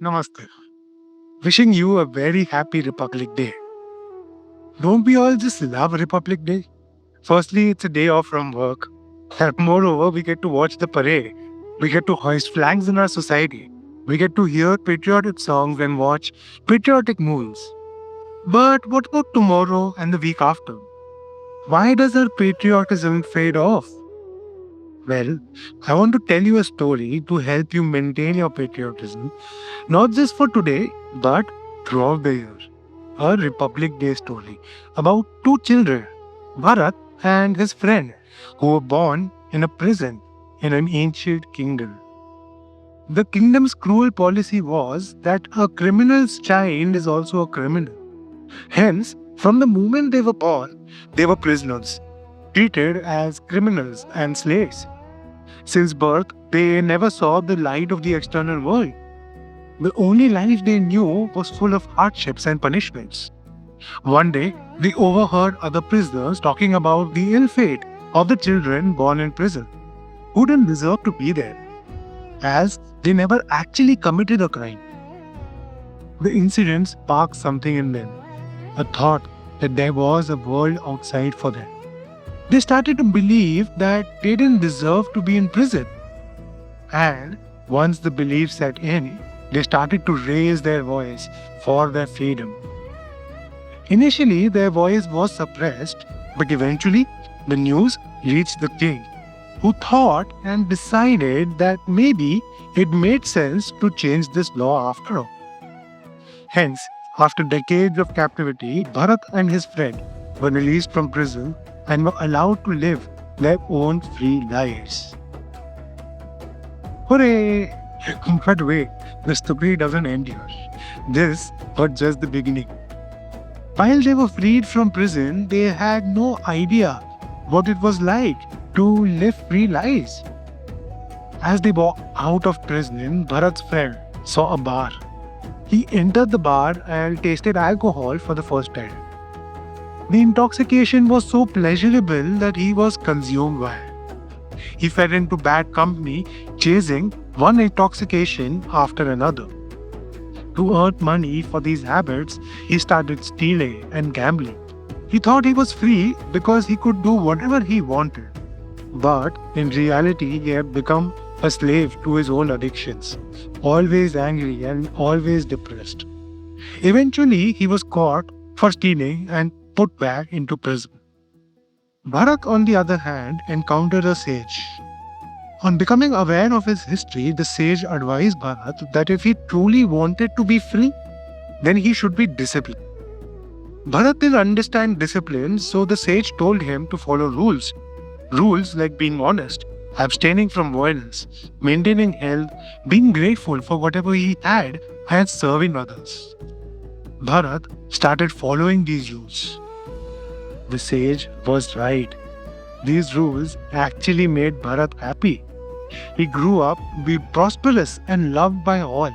Namaste. Wishing you a very happy Republic Day. Don't we all just love Republic Day? Firstly, it's a day off from work. And moreover, we get to watch the parade. We get to hoist flags in our society. We get to hear patriotic songs and watch patriotic movies. But what about tomorrow and the week after? Why does our patriotism fade off? Well, I want to tell you a story to help you maintain your patriotism, not just for today, but throughout the year. A Republic Day story about two children, Bharat and his friend, who were born in a prison in an ancient kingdom. The kingdom's cruel policy was that a criminal's child is also a criminal. Hence, from the moment they were born, they were prisoners, treated as criminals and slaves. Since birth, they never saw the light of the external world. The only life they knew was full of hardships and punishments. One day, they overheard other prisoners talking about the ill fate of the children born in prison, who didn't deserve to be there, as they never actually committed a crime. The incident sparked something in them, a thought that there was a world outside for them. They started to believe that they didn't deserve to be in prison. And once the belief set in, they started to raise their voice for their freedom. Initially, their voice was suppressed, but eventually, the news reached the king, who thought and decided that maybe it made sense to change this law after all. Hence, after decades of captivity, Bharat and his friend were released from prison and were allowed to live their own free lives. Hooray! But wait, the story doesn't end here. This was just the beginning. While they were freed from prison, they had no idea what it was like to live free lives. As they walked out of prison, Bharat's friend saw a bar. He entered the bar and tasted alcohol for the first time. The intoxication was so pleasurable that he was consumed by it. He fell into bad company, chasing one intoxication after another. To earn money for these habits, he started stealing and gambling. He thought he was free because he could do whatever he wanted. But in reality, he had become a slave to his own addictions, always angry and always depressed. Eventually, he was caught for stealing and put back into prison. Bharat, on the other hand, encountered a sage. On becoming aware of his history, the sage advised Bharat that if he truly wanted to be free, then he should be disciplined. Bharat didn't understand discipline, so the sage told him to follow rules. Rules like being honest, abstaining from violence, maintaining health, being grateful for whatever he had, and serving others. Bharat started following these rules. The sage was right. These rules actually made Bharat happy. He grew up to be prosperous and loved by all.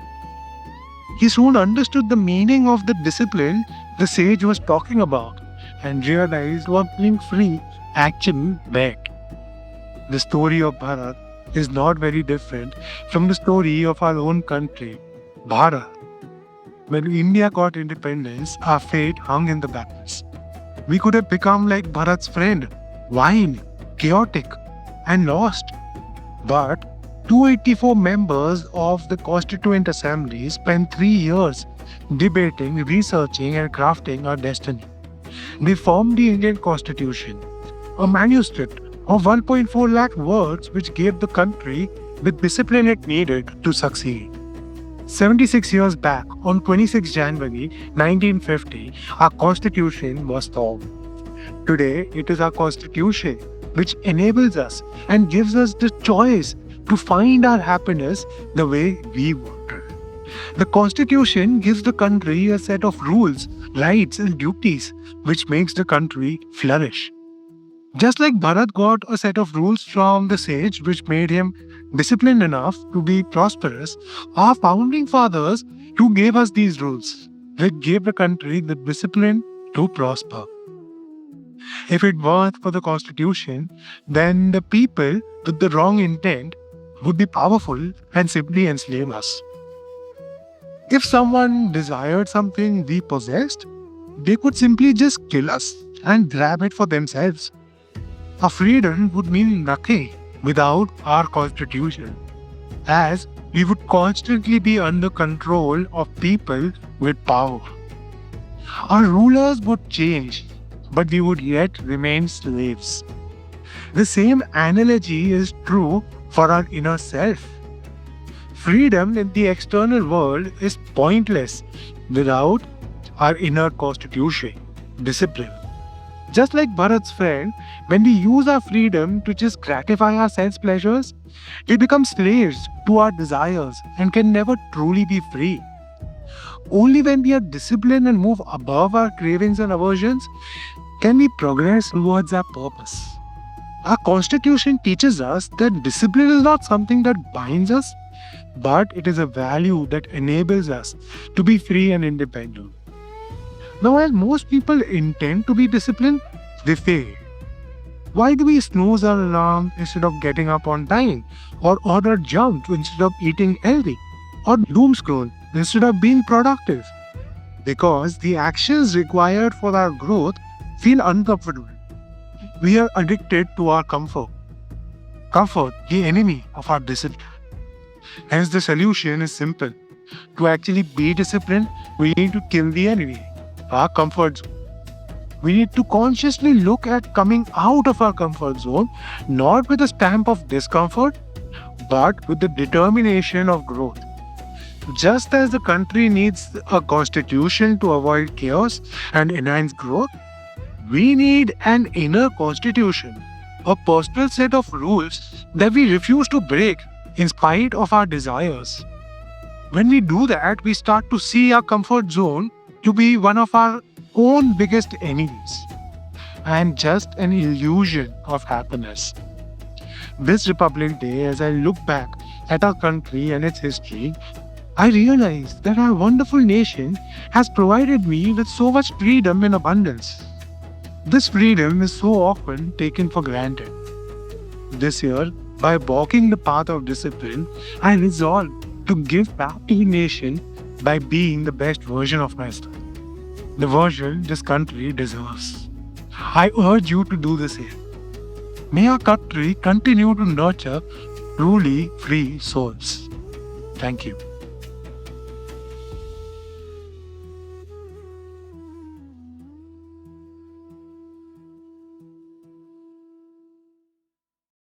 He soon understood the meaning of the discipline the sage was talking about and realized what being free actually meant. The story of Bharat is not very different from the story of our own country, Bharat. When India got independence, our fate hung in the balance. We could have become like Bharat's friend, wild, chaotic, and lost. But 284 members of the Constituent Assembly spent 3 years debating, researching, and crafting our destiny. They formed the Indian Constitution, a manuscript of 1.4 lakh words which gave the country the discipline it needed to succeed. 76 years back, on 26 January 1950, our Constitution was formed. Today, it is our Constitution which enables us and gives us the choice to find our happiness the way we want it. The Constitution gives the country a set of rules, rights, and duties which makes the country flourish. Just like Bharat got a set of rules from the sage which made him disciplined enough to be prosperous, our founding fathers too gave us these rules, which gave the country the discipline to prosper. If it weren't for the Constitution, then the people with the wrong intent would be powerful and simply enslave us. If someone desired something we possessed, they could simply just kill us and grab it for themselves. Our freedom would mean nothing without our constitution, as we would constantly be under control of people with power. Our rulers would change, but we would yet remain slaves. The same analogy is true for our inner self. Freedom in the external world is pointless without our inner constitution, discipline. Just like Bharat's friend, when we use our freedom to just gratify our sense pleasures, we become slaves to our desires and can never truly be free. Only when we are disciplined and move above our cravings and aversions can we progress towards our purpose. Our constitution teaches us that discipline is not something that binds us, but it is a value that enables us to be free and independent. Now, while most people intend to be disciplined, they fail. Why do we snooze our alarm instead of getting up on time? Or order junk instead of eating healthy? Or doom scroll instead of being productive? Because the actions required for our growth feel uncomfortable. We are addicted to our comfort. Comfort, the enemy of our discipline. Hence, the solution is simple. To actually be disciplined, we need to kill the enemy, our comfort zone. We need to consciously look at coming out of our comfort zone, not with a stamp of discomfort, but with the determination of growth. Just as the country needs a constitution to avoid chaos and enhance growth, we need an inner constitution, a personal set of rules that we refuse to break in spite of our desires. When we do that, we start to see our comfort zone to be one of our own biggest enemies and just an illusion of happiness. This Republic Day, as I look back at our country and its history, I realize that our wonderful nation has provided me with so much freedom in abundance. This freedom is so often taken for granted. This year, by walking the path of discipline, I resolve to give back to the nation by being the best version of myself, the version this country deserves. I urge you to do the same. May our country continue to nurture truly free souls. Thank you.